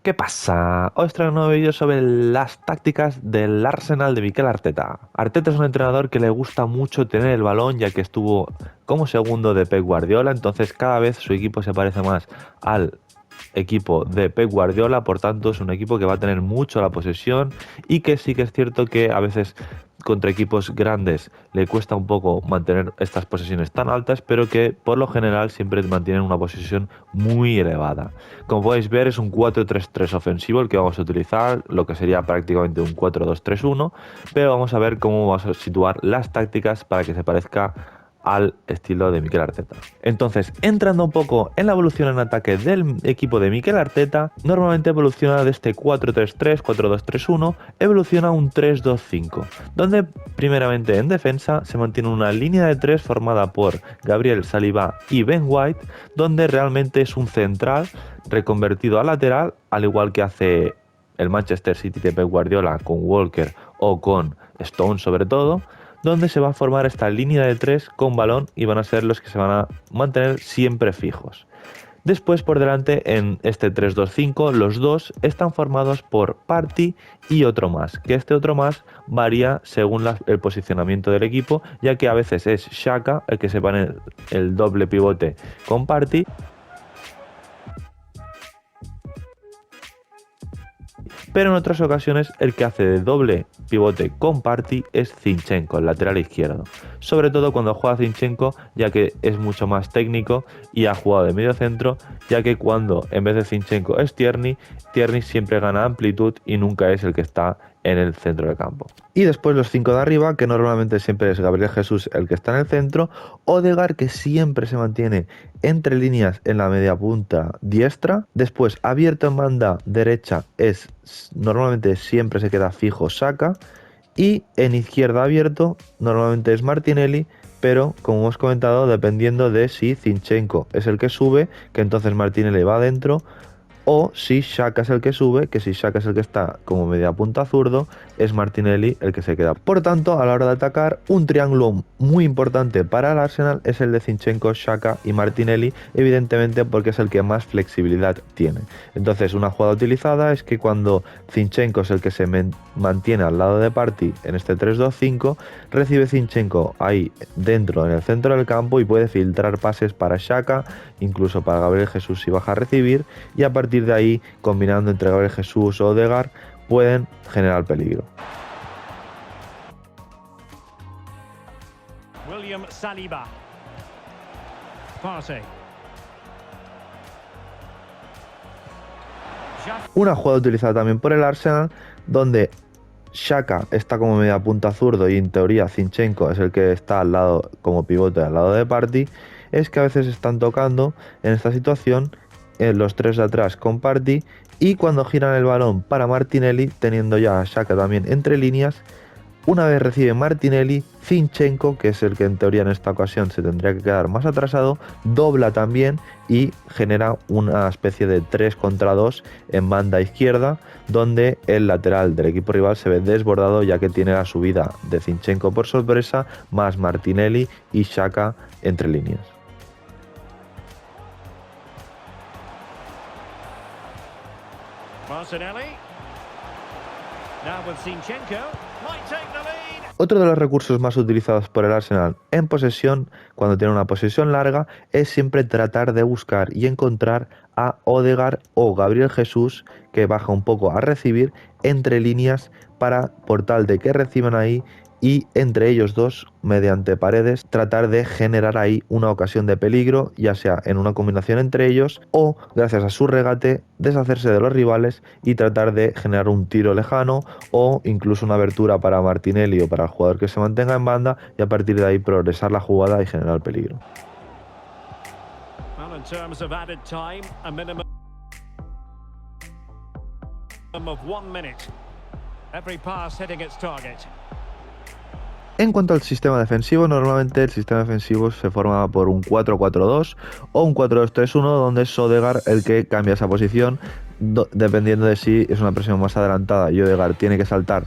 ¿Qué pasa? Os traigo un nuevo vídeo sobre las tácticas del Arsenal de Mikel Arteta. Arteta es un entrenador que le gusta mucho tener el balón, ya que estuvo como segundo de Pep Guardiola, entonces cada vez su equipo se parece más al equipo de Pep Guardiola, por tanto es un equipo que va a tener mucho la posesión y que sí que es cierto que a veces contra equipos grandes le cuesta un poco mantener estas posesiones tan altas, pero que por lo general siempre mantienen una posesión muy elevada. Como podéis ver, es un 4-3-3 ofensivo el que vamos a utilizar, lo que sería prácticamente un 4-2-3-1, pero vamos a ver cómo vamos a situar las tácticas para que se parezca al estilo de Mikel Arteta. Entonces, entrando un poco en la evolución en ataque del equipo de Mikel Arteta, normalmente evoluciona de este 4-3-3, 4-2-3-1, evoluciona a un 3-2-5, donde primeramente en defensa se mantiene una línea de 3 formada por Gabriel Saliba y Ben White, donde realmente es un central reconvertido a lateral, al igual que hace el Manchester City de Pep Guardiola con Walker o con Stone sobre todo, donde se va a formar esta línea de 3 con balón y van a ser los que se van a mantener siempre fijos. Después por delante en este 3-2-5 los dos están formados por Partey y otro más, que este otro más varía según el posicionamiento del equipo, ya que a veces es Xhaka el que se pone el doble pivote con Partey, pero en otras ocasiones el que hace de doble pivote con Partey es Zinchenko, el lateral izquierdo. Sobre todo cuando juega Zinchenko, ya que es mucho más técnico y ha jugado de medio centro, ya que cuando en vez de Zinchenko es Tierney, Tierney siempre gana amplitud y nunca es el que está en el centro del campo. Y después los 5 de arriba, que normalmente siempre es Gabriel Jesús el que está en el centro, Odegaard que siempre se mantiene entre líneas en la media punta diestra, después abierto en banda derecha es normalmente siempre se queda fijo Saka, y en izquierda abierto normalmente es Martinelli, pero como hemos comentado, dependiendo de si Zinchenko es el que sube, que entonces Martinelli va adentro, o si Xhaka es el que sube, que si Xhaka es el que está como media punta zurdo, es Martinelli el que se queda. Por tanto, a la hora de atacar, un triángulo muy importante para el Arsenal es el de Zinchenko, Xhaka y Martinelli, evidentemente porque es el que más flexibilidad tiene. Entonces, una jugada utilizada es que cuando Zinchenko es el que se mantiene al lado de Partey en este 3-2-5, recibe Zinchenko ahí dentro en el centro del campo y puede filtrar pases para Xhaka, incluso para Gabriel Jesús si baja a recibir, y a partir de ahí, combinando entre Gabriel Jesús o Odegaard, pueden generar peligro. William Saliba. Partey. Una jugada utilizada también por el Arsenal, donde Xhaka está como media punta zurdo y en teoría Zinchenko es el que está al lado como pivote al lado de Partey, es que a veces están tocando en esta situación los tres de atrás con Partey, y cuando giran el balón para Martinelli, teniendo ya a Xhaka también entre líneas, una vez recibe Martinelli, Zinchenko, que es el que en teoría en esta ocasión se tendría que quedar más atrasado, dobla también y genera una especie de 3 contra 2 en banda izquierda, donde el lateral del equipo rival se ve desbordado, ya que tiene la subida de Zinchenko por sorpresa, más Martinelli y Xhaka entre líneas. Martinelli. Now with Zinchenko. Might take the lead. Otro de los recursos más utilizados por el Arsenal en posesión, cuando tiene una posesión larga, es siempre tratar de buscar y encontrar a Odegaard o Gabriel Jesús, que baja un poco a recibir entre líneas para, por tal de que reciban ahí, y entre ellos dos, mediante paredes, tratar de generar ahí una ocasión de peligro, ya sea en una combinación entre ellos o, gracias a su regate, deshacerse de los rivales y tratar de generar un tiro lejano o incluso una abertura para Martinelli o para el jugador que se mantenga en banda, y a partir de ahí progresar la jugada y generar peligro. Well, in terms of added time, a minimum of 1 minute. Every pass hitting its target. En cuanto al sistema defensivo, normalmente el sistema defensivo se forma por un 4-4-2 o un 4-2-3-1, donde es Odegaard el que cambia esa posición, dependiendo de si es una presión más adelantada y Odegaard tiene que saltar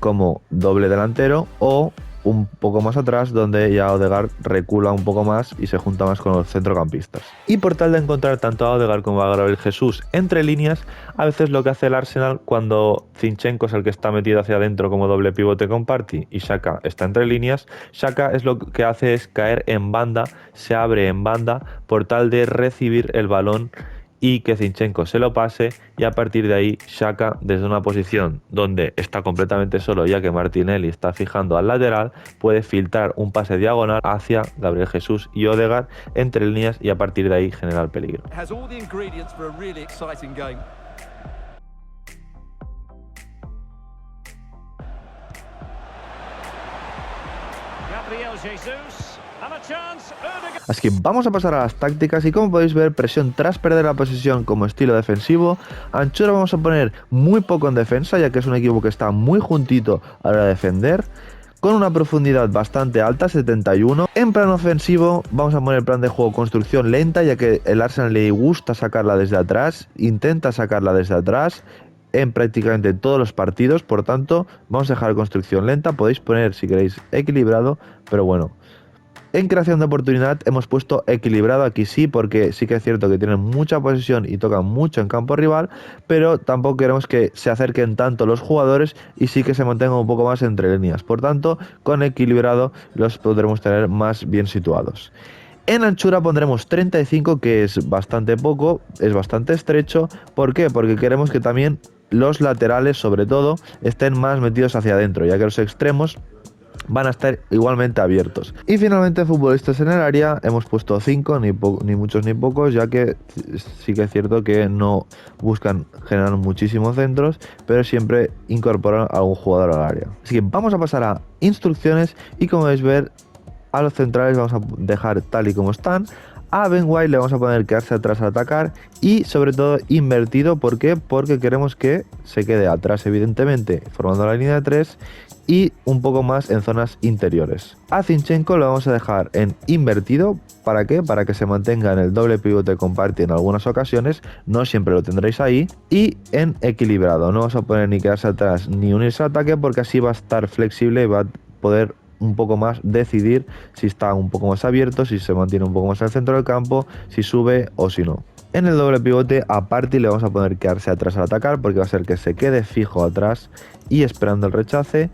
como doble delantero, o un poco más atrás, donde ya Odegaard recula un poco más y se junta más con los centrocampistas. Y por tal de encontrar tanto a Odegaard como a Gabriel Jesús entre líneas, a veces lo que hace el Arsenal cuando Zinchenko es el que está metido hacia adentro como doble pivote con Partey y Xhaka está entre líneas, Xhaka es lo que hace es caer en banda, se abre en banda por tal de recibir el balón y que Zinchenko se lo pase, y a partir de ahí Xhaka, desde una posición donde está completamente solo ya que Martinelli está fijando al lateral, puede filtrar un pase diagonal hacia Gabriel Jesús y Odegaard entre líneas y a partir de ahí generar peligro. Gabriel Jesus. Así que vamos a pasar a las tácticas y como podéis ver, presión tras perder la posesión como estilo defensivo. Anchura vamos a poner muy poco en defensa, ya que es un equipo que está muy juntito a la hora de defender, con una profundidad bastante alta, 71. En plan ofensivo vamos a poner plan de juego construcción lenta, ya que el Arsenal le gusta sacarla desde atrás, intenta sacarla desde atrás en prácticamente todos los partidos, por tanto vamos a dejar construcción lenta. Podéis poner si queréis equilibrado, pero bueno. En creación de oportunidad hemos puesto equilibrado aquí sí, porque sí que es cierto que tienen mucha posesión y tocan mucho en campo rival, pero tampoco queremos que se acerquen tanto los jugadores y sí que se mantengan un poco más entre líneas. Por tanto, con equilibrado los podremos tener más bien situados. En anchura pondremos 35, que es bastante poco, es bastante estrecho. ¿Por qué? Porque queremos que también los laterales, sobre todo, estén más metidos hacia adentro, ya que los extremos van a estar igualmente abiertos. Y finalmente, futbolistas en el área, hemos puesto 5, ni muchos ni pocos, ya que sí que es cierto que no buscan generar muchísimos centros, pero siempre incorporan a algún jugador al área. Así que vamos a pasar a instrucciones y como podéis ver, a los centrales vamos a dejar tal y como están. A Ben White le vamos a poner quedarse atrás al atacar y sobre todo invertido. ¿Por qué? Porque queremos que se quede atrás, evidentemente, formando la línea de 3 y un poco más en zonas interiores. A Zinchenko lo vamos a dejar en invertido. ¿Para qué? Para que se mantenga en el doble pivote con Partey en algunas ocasiones, no siempre lo tendréis ahí. Y en equilibrado, no vamos a poner ni quedarse atrás ni unirse al ataque, porque así va a estar flexible y va a poder un poco más decidir si está un poco más abierto, si se mantiene un poco más en el centro del campo, si sube o si no. En el doble pivote a Partey le vamos a poner quedarse atrás al atacar, porque va a ser que se quede fijo atrás y esperando el rechace.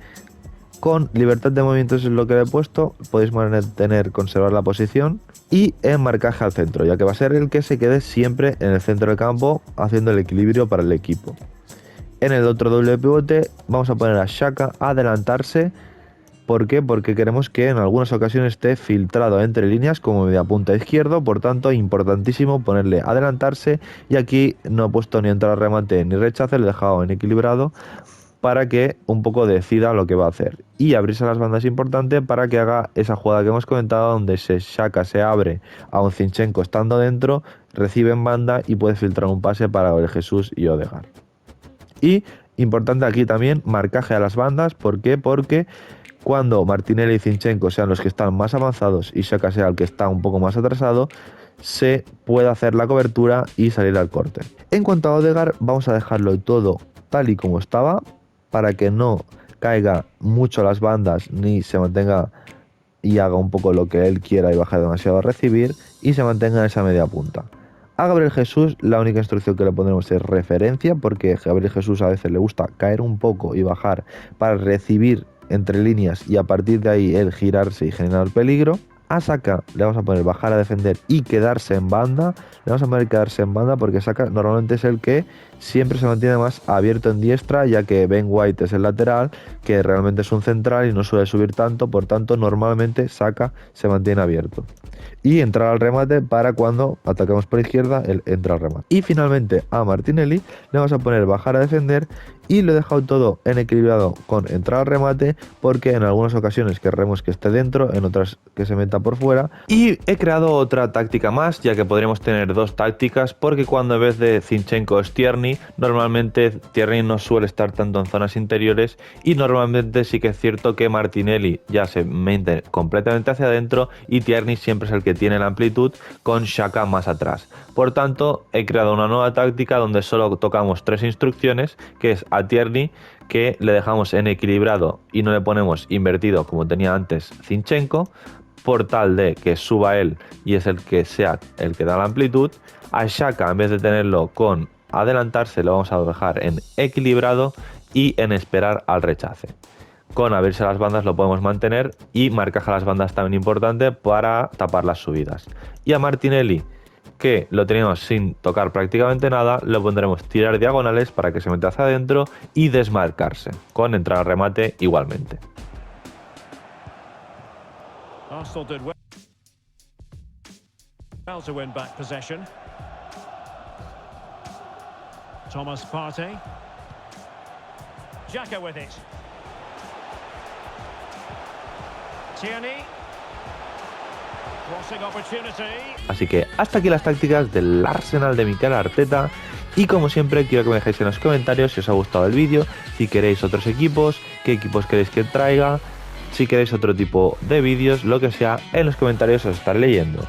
Con libertad de movimientos es lo que le he puesto, podéis mantener, conservar la posición. Y en marcaje al centro, ya que va a ser el que se quede siempre en el centro del campo, haciendo el equilibrio para el equipo. En el otro doble pivote vamos a poner a Xhaka a adelantarse. ¿Por qué? Porque queremos que en algunas ocasiones esté filtrado entre líneas como media punta izquierdo, por tanto importantísimo ponerle adelantarse, y aquí no he puesto ni entrada remate ni rechace, lo he dejado en equilibrado para que un poco decida lo que va a hacer. Y abrirse a las bandas es importante para que haga esa jugada que hemos comentado, donde Xhaka se abre a un Zinchenko estando dentro, recibe en banda y puede filtrar un pase para el Jesús y Odegaard. Y importante aquí también marcaje a las bandas. ¿Por qué? Porque cuando Martinelli y Zinchenko sean los que están más avanzados y Xhaka sea el que está un poco más atrasado, se puede hacer la cobertura y salir al corte. En cuanto a Odegaard, vamos a dejarlo todo tal y como estaba, para que no caiga mucho a las bandas ni se mantenga y haga un poco lo que él quiera y baje demasiado a recibir, y se mantenga en esa media punta. A Gabriel Jesús la única instrucción que le pondremos es referencia, porque Gabriel Jesús a veces le gusta caer un poco y bajar para recibir entre líneas y a partir de ahí él girarse y generar peligro. A Saka le vamos a poner bajar a defender y quedarse en banda. Le vamos a poner quedarse en banda porque Saka normalmente es el que siempre se mantiene más abierto en diestra, ya que Ben White es el lateral, que realmente es un central y no suele subir tanto, por tanto normalmente Saka se mantiene abierto. Y entrar al remate para cuando atacamos por izquierda, él entra al remate. Y finalmente a Martinelli le vamos a poner bajar a defender y lo he dejado todo en equilibrado con entrar al remate, porque en algunas ocasiones querremos que esté dentro, en otras que se meta por fuera. Y he creado otra táctica más, ya que podríamos tener dos tácticas, porque cuando en vez de Zinchenko es Tierney, Tierney, normalmente Tierney no suele estar tanto en zonas interiores y normalmente sí que es cierto que Martinelli ya se mete completamente hacia adentro y Tierney siempre es el que tiene la amplitud con Xhaka más atrás. Por tanto, he creado una nueva táctica donde solo tocamos 3 instrucciones, que es a Tierney, que le dejamos en equilibrado y no le ponemos invertido como tenía antes Zinchenko, por tal de que suba él y es el que sea el que da la amplitud. A Xhaka, en vez de tenerlo con adelantarse, lo vamos a dejar en equilibrado y en esperar al rechace. Con abrirse las bandas lo podemos mantener y marcaje a las bandas también importante para tapar las subidas. Y a Martinelli, que lo teníamos sin tocar prácticamente nada, lo pondremos tirar diagonales para que se meta hacia adentro y desmarcarse, con entrada a remate igualmente. Arsenal did well to win back possession. Thomas Partey. Xhaka with it. Tierney. Crossing opportunity. Así que hasta aquí las tácticas del Arsenal de Mikel Arteta. Y como siempre quiero que me dejéis en los comentarios si os ha gustado el vídeo, si queréis otros equipos, qué equipos queréis que traiga, si queréis otro tipo de vídeos, lo que sea, en los comentarios os estaré leyendo.